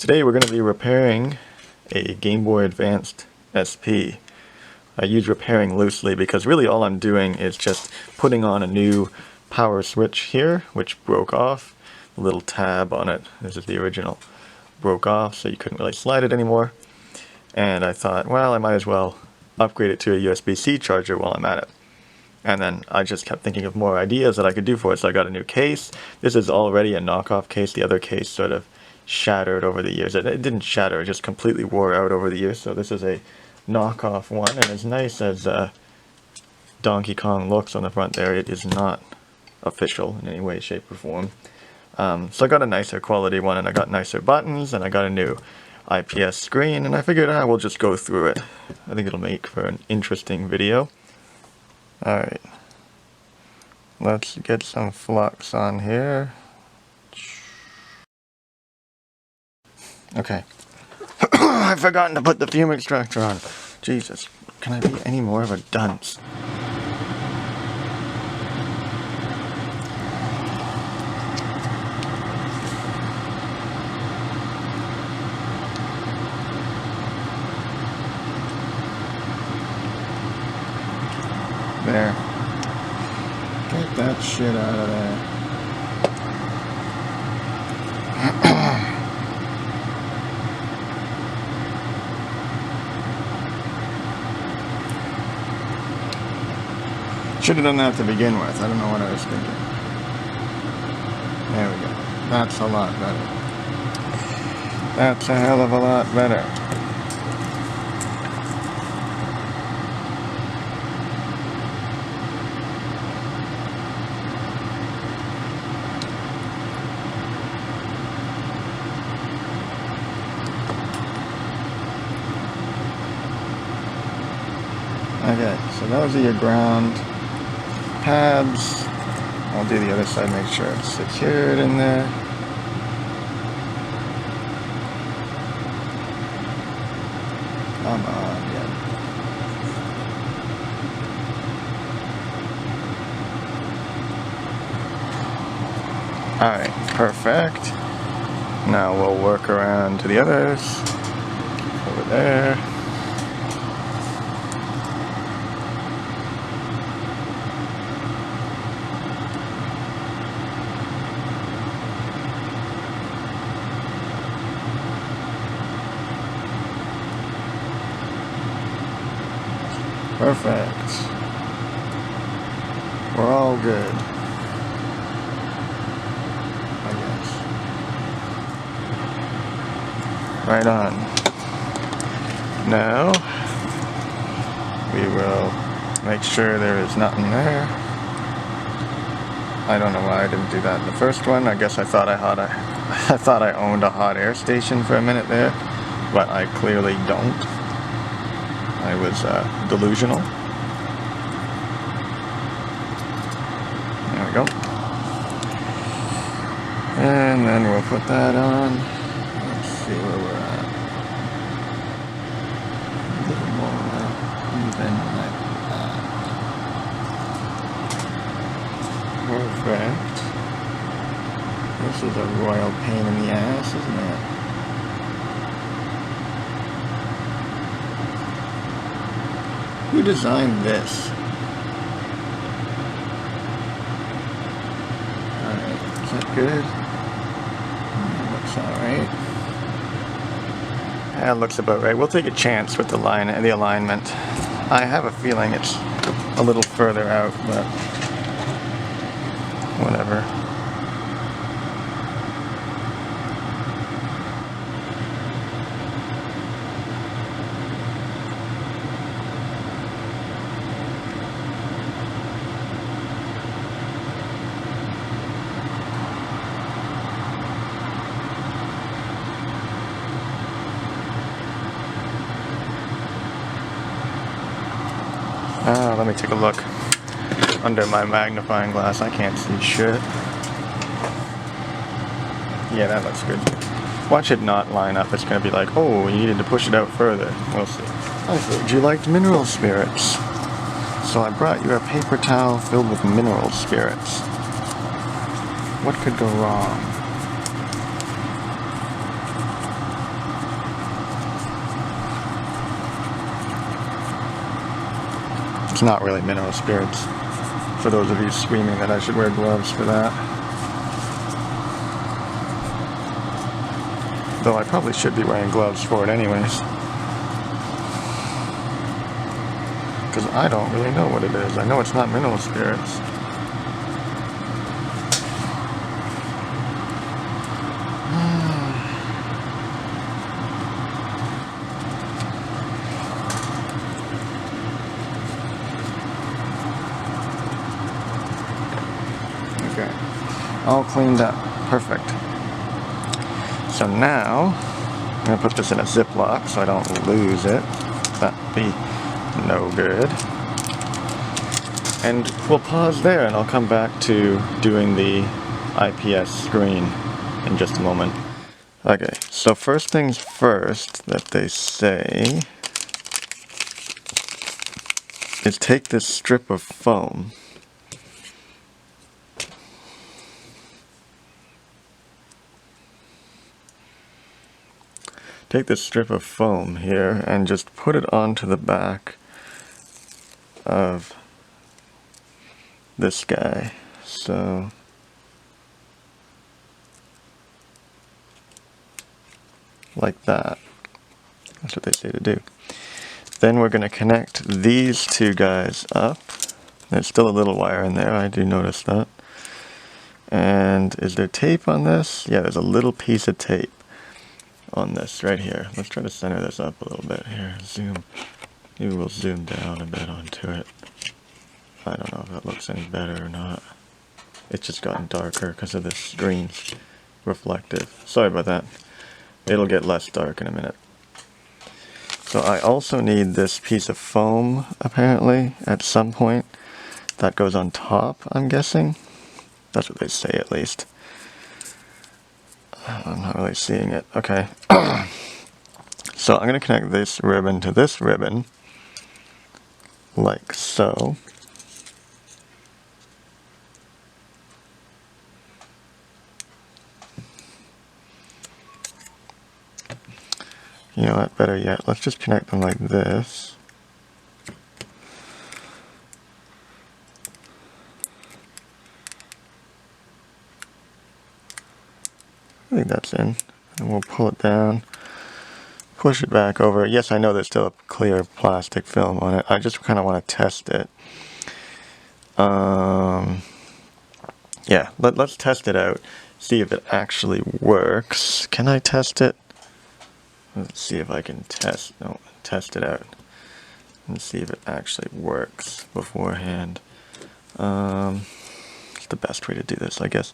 Today we're going to be repairing a Game Boy Advanced SP. I use repairing loosely because really all I'm doing is just putting on a new power switch here, which broke off. The little tab on it, this is the original, broke off, so you couldn't really slide it anymore. And I thought, well, I might as well upgrade it to a USB-C charger while I'm at it. And then I just kept thinking of more ideas that I could do for it, so I got a new case. This is already a knockoff case. The other case sort of shattered over the years. It didn't shatter, it just completely wore out over the years, so this is a knockoff one, and as nice as Donkey Kong looks on the front there, it is not official in any way, shape, or form. So I got a nicer quality one, and I got nicer buttons, and I got a new IPS screen, and I figured I will just go through it. I think it'll make for an interesting video. Alright, let's get some flux on here. Okay. I've forgotten to put the fume extractor on. Jesus, can I be any more of a dunce? There. Get that shit out of there. Should have done that to begin with. I don't know what I was thinking. There we go. That's a lot better. That's a hell of a lot better. Okay, so those are your ground pads. I'll do the other side, make sure it's secured in there. Come on, yeah. Alright, perfect. Now we'll work around to the others. Over there. Perfect. We're all good, I guess. Right on. Now, we will make sure there is nothing there. I don't know why I didn't do that in the first one. I guess I thought I owned a hot air station for a minute there, but I clearly don't. I was delusional. There we go. And then we'll put that on. Let's see where we're at. A little more even like that. Perfect. This is a royal pain in the ass, isn't it? Who designed this? Alright, is that good? That looks alright. That looks about right. We'll take a chance with the line and the alignment. I have a feeling it's a little further out, but whatever. Let me take a look under my magnifying glass. I can't see shit. Yeah, that looks good. Watch it not line up. It's going to be like, oh, you needed to push it out further. We'll see. I heard you liked mineral spirits, so I brought you a paper towel filled with mineral spirits. What could go wrong? not really mineral spirits, for those of you screaming that I should wear gloves for that. Though I probably should be wearing gloves for it anyways. Because I don't really know what it is. I know it's not mineral spirits. Okay, all cleaned up. Perfect. So now, I'm going to put this in a Ziploc so I don't lose it. That'd be no good. And we'll pause there and I'll come back to doing the IPS screen in just a moment. Okay, so first things first that they say is take this strip of foam. Take this strip of foam here and just put it onto the back of this guy. So like that. That's what they say to do. Then we're going to connect these two guys up. There's still a little wire in there, I do notice that. And is there tape on this? Yeah, there's a little piece of tape on this right here. Let's try to center this up a little bit here. Zoom. Maybe we'll zoom down a bit onto it. I don't know if that looks any better or not. It's just gotten darker because of this screen's reflective. Sorry about that. It'll get less dark in a minute. So I also need this piece of foam, apparently, at some point. That goes on top, I'm guessing. That's what they say, at least. I'm not really seeing it. Okay. So I'm going to connect this ribbon to this ribbon, like so. You know what, better yet, let's just connect them like this. I think that's in. And we'll pull it down, push it back over. Yes, I know there's still a clear plastic film on it. I just kind of want to test it. Yeah, let's test it out, see if it actually works. Can I test it? Let's see if I can test it out and see if it actually works beforehand. It's the best way to do this, I guess.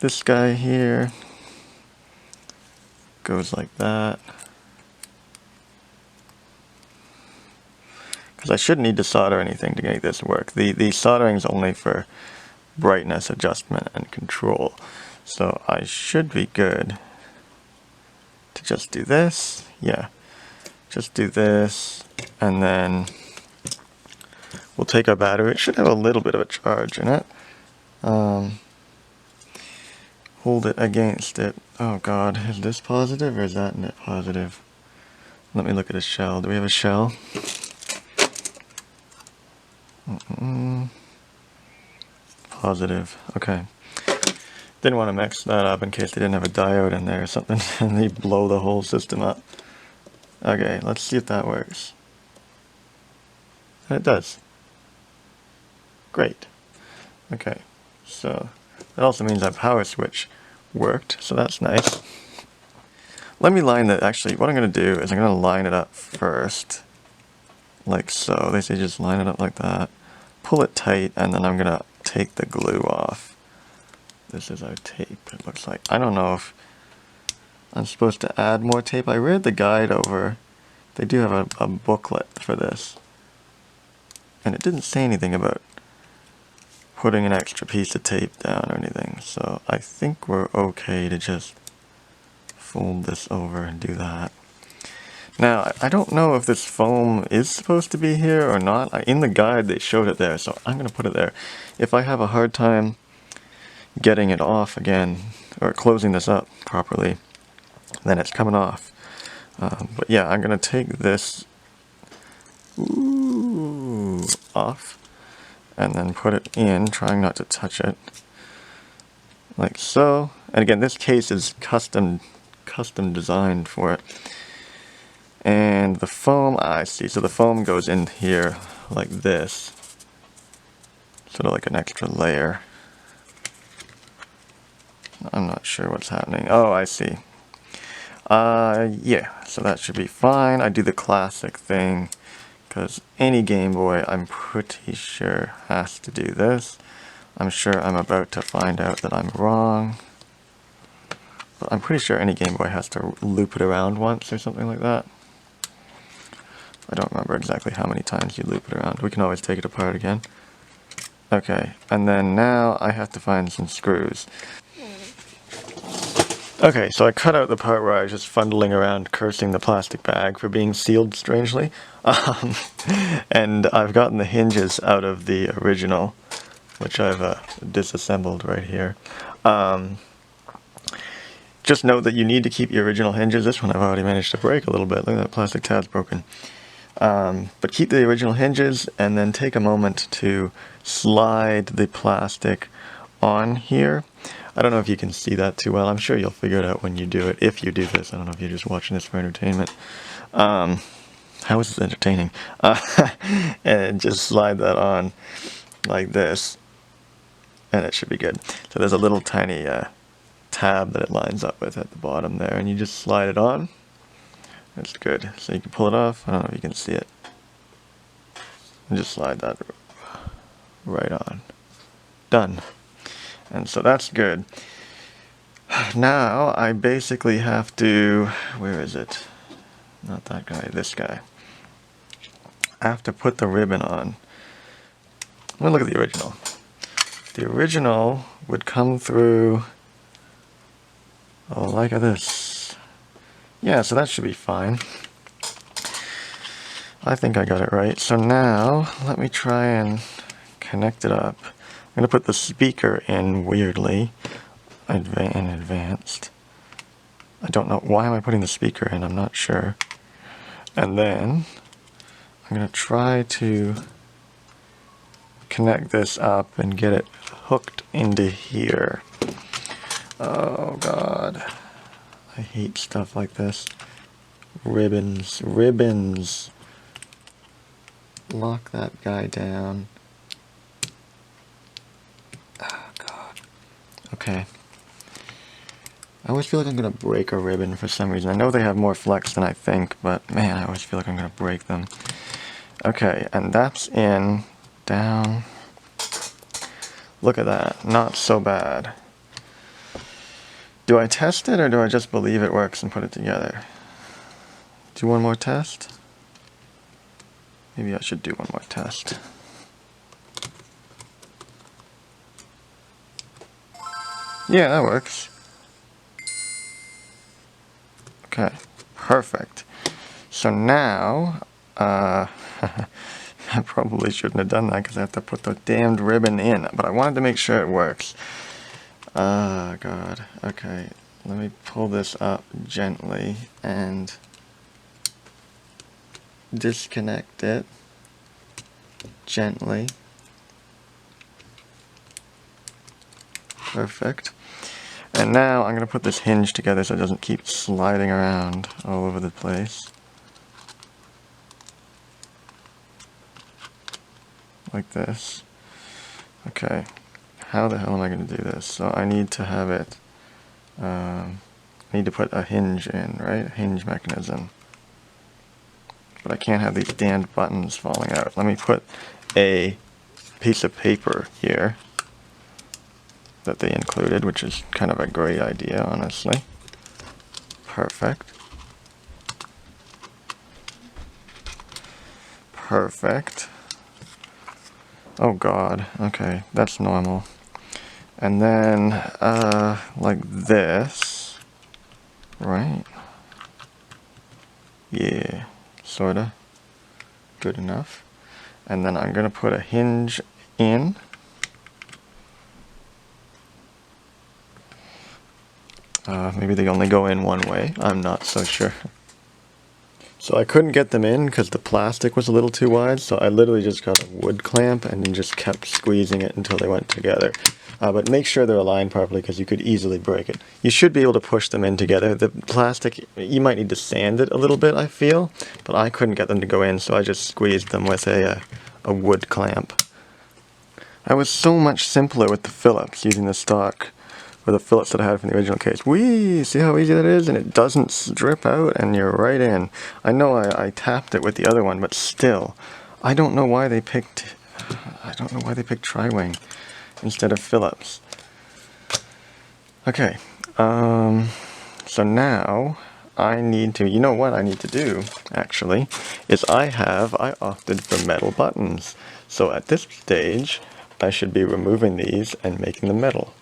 This guy here goes like that. Because I shouldn't need to solder anything to make this work. The soldering is only for brightness adjustment and control. So I should be good to just do this. Yeah, just do this, and then we'll take our battery. It should have a little bit of a charge in it. Hold it against it. Oh god, is this positive or is that net positive? Let me look at a shell. Do we have a shell? Positive. Okay. Didn't want to mix that up in case they didn't have a diode in there or something and they blow the whole system up. Okay, let's see if that works. And it does. Great. Okay, so that also means that power switch worked, so that's nice. Let me line that. Actually, what I'm going to do is I'm going to line it up first, like so. They say just line it up like that. Pull it tight, and then I'm going to take the glue off. This is our tape, it looks like. I don't know if I'm supposed to add more tape. I read the guide over. They do have a booklet for this. And it didn't say anything about putting an extra piece of tape down or anything. So I think we're okay to just fold this over and do that. Now, I don't know if this foam is supposed to be here or not. In the guide they showed it there, so I'm going to put it there. If I have a hard time getting it off again, or closing this up properly, then it's coming off. But yeah, I'm going to take this. Ooh, off and then put it in, trying not to touch it, like so. And again, this case is custom designed for it. And the foam, I see, so the foam goes in here like this, sort of like an extra layer. I'm not sure what's happening. Oh, I see. Yeah, so that should be fine. I do the classic thing, because any Game Boy, I'm pretty sure, has to do this. I'm sure I'm about to find out that I'm wrong. But I'm pretty sure any Game Boy has to loop it around once or something like that. I don't remember exactly how many times you loop it around. We can always take it apart again. Okay, and then now I have to find some screws. Okay, so I cut out the part where I was just fumbling around cursing the plastic bag for being sealed strangely. And I've gotten the hinges out of the original, which I've disassembled right here. Just note that you need to keep your original hinges. This one I've already managed to break a little bit. Look at that plastic tab's broken. But keep the original hinges and then take a moment to slide the plastic on here. I don't know if you can see that too well. I'm sure you'll figure it out when you do it, if you do this. I don't know if you're just watching this for entertainment. How is this entertaining? And just slide that on like this, and it should be good. So there's a little tiny tab that it lines up with at the bottom there, and you just slide it on. That's good. So you can pull it off. I don't know if you can see it. And just slide that right on. Done. And so that's good. Now I basically have to, where is it? Not that guy, this guy. I have to put the ribbon on. Let me look at the original. The original would come through, oh, like this. Yeah, so that should be fine. I think I got it right. So now, let me try and connect it up. I'm going to put the speaker in weirdly, in advanced. I don't know, why am I putting the speaker in? I'm not sure. And then, I'm going to try to connect this up and get it hooked into here. Oh God, I hate stuff like this. Ribbons, ribbons. Lock that guy down. Oh God. Okay. I always feel like I'm gonna break a ribbon for some reason. I know they have more flex than I think, but man, I always feel like I'm gonna break them. Okay, and that's in, down. Look at that, not so bad. Do I test it or do I just believe it works and put it together? Do one more test? Maybe I should do one more test. Yeah, that works. Okay, perfect. So now, I probably shouldn't have done that because I have to put the damned ribbon in, but I wanted to make sure it works. Oh God, okay. Let me pull this up gently and disconnect it gently. Perfect. And now I'm going to put this hinge together so it doesn't keep sliding around all over the place. Like this. Okay. How the hell am I going to do this? So I need to have it, I need to put a hinge in, right? A hinge mechanism. But I can't have these damned buttons falling out. Let me put a piece of paper here that they included, which is kind of a great idea, honestly. Perfect. Perfect. Oh God, okay, that's normal. And then, like this, right? Yeah, sorta. Good enough. And then I'm gonna put a hinge in. Maybe they only go in one way. I'm not so sure. So I couldn't get them in because the plastic was a little too wide, so I literally just got a wood clamp and then just kept squeezing it until they went together. But make sure they're aligned properly because you could easily break it. You should be able to push them in together. The plastic, you might need to sand it a little bit, I feel, but I couldn't get them to go in, so I just squeezed them with a wood clamp. I was so much simpler with the Phillips using the stock, or the Phillips that I had from the original case. Whee! See how easy that is? And it doesn't strip out, and you're right in. I know I tapped it with the other one, but still, I don't know why they picked Tri-Wing instead of Phillips. Okay, so now I need to, you know what I need to do, actually, is I opted for metal buttons. So at this stage, I should be removing these and making them metal.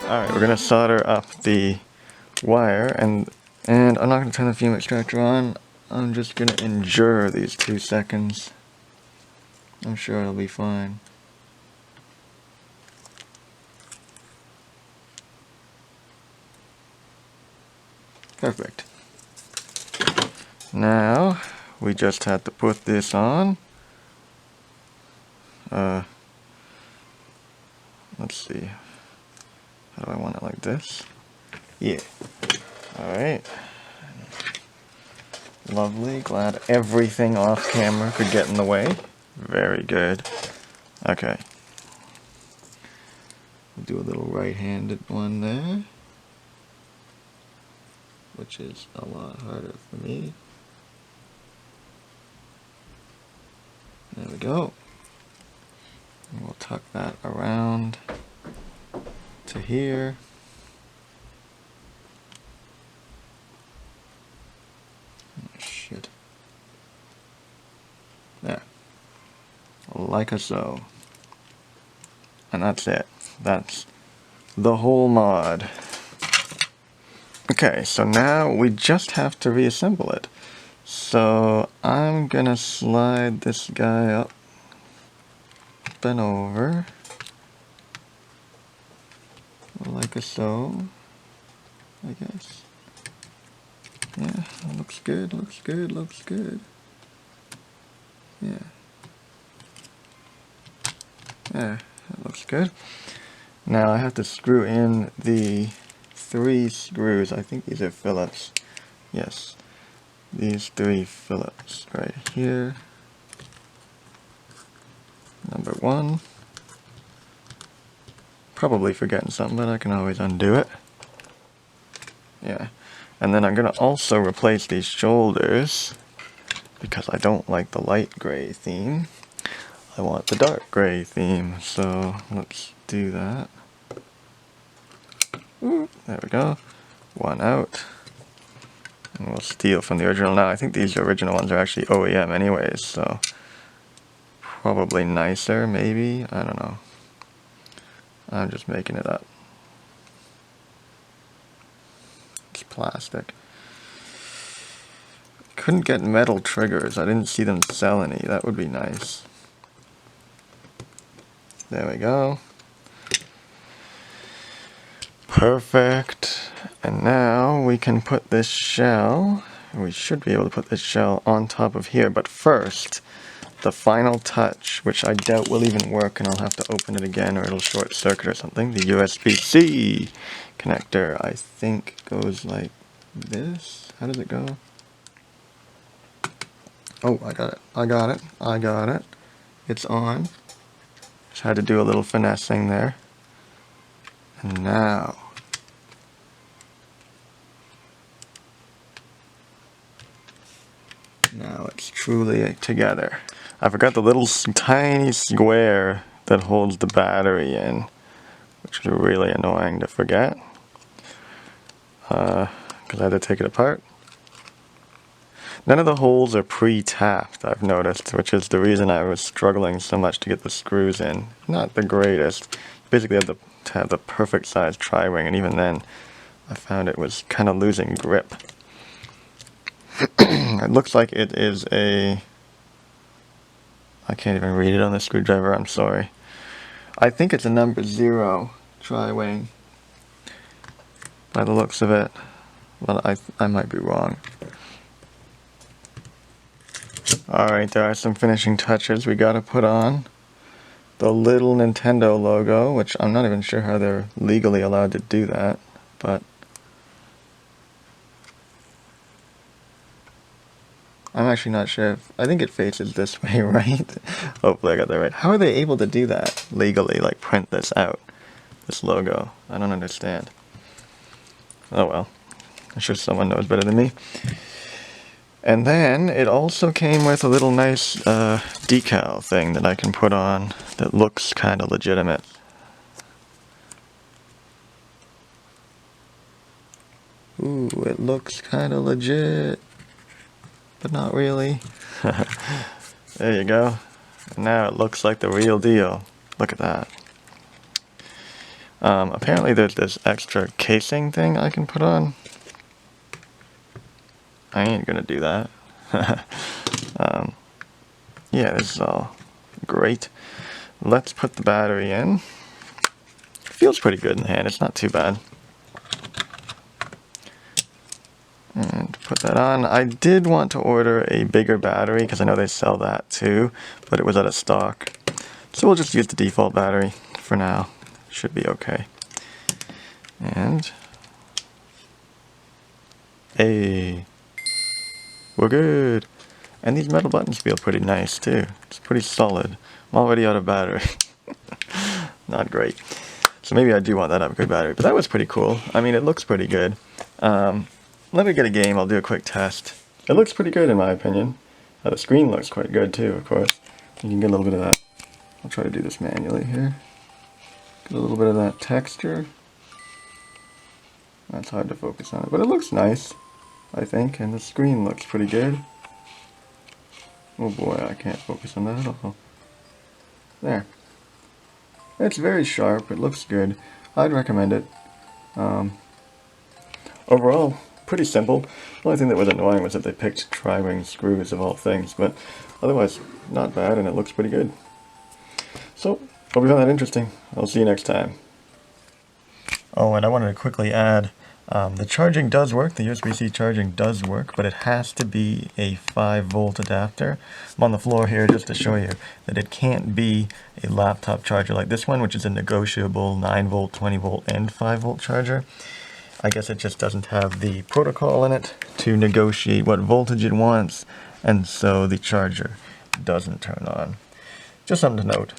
Alright, we're going to solder up the wire, and I'm not going to turn the fume extractor on. I'm just going to endure these 2 seconds. I'm sure it'll be fine. Perfect. Now, we just had to put this on. Let's see. How do I want it, like this? Yeah. Alright. Lovely. Glad everything off camera could get in the way. Very good. Okay. We'll do a little right-handed one there, which is a lot harder for me. There we go. And we'll tuck that around to here. Oh, shit. There. Like so. And that's it. That's the whole mod. Okay, so now we just have to reassemble it. So I'm gonna slide this guy up and over, like so, I guess. Yeah, looks good, looks good, looks good. Yeah. Yeah, that looks good. Now I have to screw in the 3 screws. I think these are Phillips. Yes. These 3 Phillips right here. Number 1. Probably forgetting something, but I can always undo it. Yeah. And then I'm going to also replace these shoulders because I don't like the light gray theme. I want the dark gray theme. So let's do that. Ooh, there we go. 1 out. And we'll steal from the original. Now I think these original ones are actually OEM anyways, so probably nicer, maybe? I don't know. I'm just making it up. It's plastic. Couldn't get metal triggers. I didn't see them sell any. That would be nice. There we go. Perfect. And now we can put this shell, we should be able to put this shell on top of here, but first, the final touch, which I doubt will even work, and I'll have to open it again or it'll short circuit or something. The USB-C connector, I think, goes like this. How does it go? Oh, I got it. I got it. I got it. It's on. Just had to do a little finessing there. And now, it's truly together. I forgot the little tiny square that holds the battery in, which is really annoying to forget, because I had to take it apart. None of the holes are pre-tapped, I've noticed, which is the reason I was struggling so much to get the screws in. Not the greatest. Basically have to have the perfect size tri-wing, and even then I found it was kind of losing grip. It looks like it is a... I can't even read it on the screwdriver, I'm sorry. I think it's a number 0 tri-wing by the looks of it. Well, I might be wrong. Alright, there are some finishing touches we gotta put on. The little Nintendo logo, which I'm not even sure how they're legally allowed to do that, but I'm actually not sure if, I think it faces this way, right? Hopefully I got that right. How are they able to do that legally, like print this out, this logo? I don't understand. Oh well, I'm sure someone knows better than me. And then it also came with a little nice decal thing that I can put on that looks kind of legitimate. Ooh, it looks kind of legit, but not really. There you go. And now it looks like the real deal. Look at that. Apparently there's this extra casing thing I can put on. I ain't gonna do that. Yeah, this is all great. Let's put the battery in. Feels pretty good in the hand, it's not too bad. And put that on. I did want to order a bigger battery because I know they sell that too, but it was out of stock. So we'll just use the default battery for now. Should be okay. And hey, we're good. And these metal buttons feel pretty nice too. It's pretty solid. I'm already out of battery. Not great. So maybe I do want that upgrade battery, but that was pretty cool. I mean, it looks pretty good. Let me get a game, I'll do a quick test. It looks pretty good in my opinion. The screen looks quite good too, of course. You can get a little bit of that. I'll try to do this manually here. Get a little bit of that texture. That's hard to focus on it, but it looks nice, I think, and the screen looks pretty good. Oh boy, I can't focus on that at all. There. It's very sharp, it looks good. I'd recommend it. Overall, pretty simple. The only thing that was annoying was that they picked tri-wing screws of all things, but otherwise, not bad, and it looks pretty good. So, hope you found that interesting. I'll see you next time. Oh, and I wanted to quickly add, the charging does work, the USB-C charging does work, but it has to be a 5-volt adapter. I'm on the floor here just to show you that it can't be a laptop charger like this one, which is a negotiable 9-volt, 20-volt, and 5-volt charger. I guess it just doesn't have the protocol in it to negotiate what voltage it wants, and so the charger doesn't turn on. Just something to note.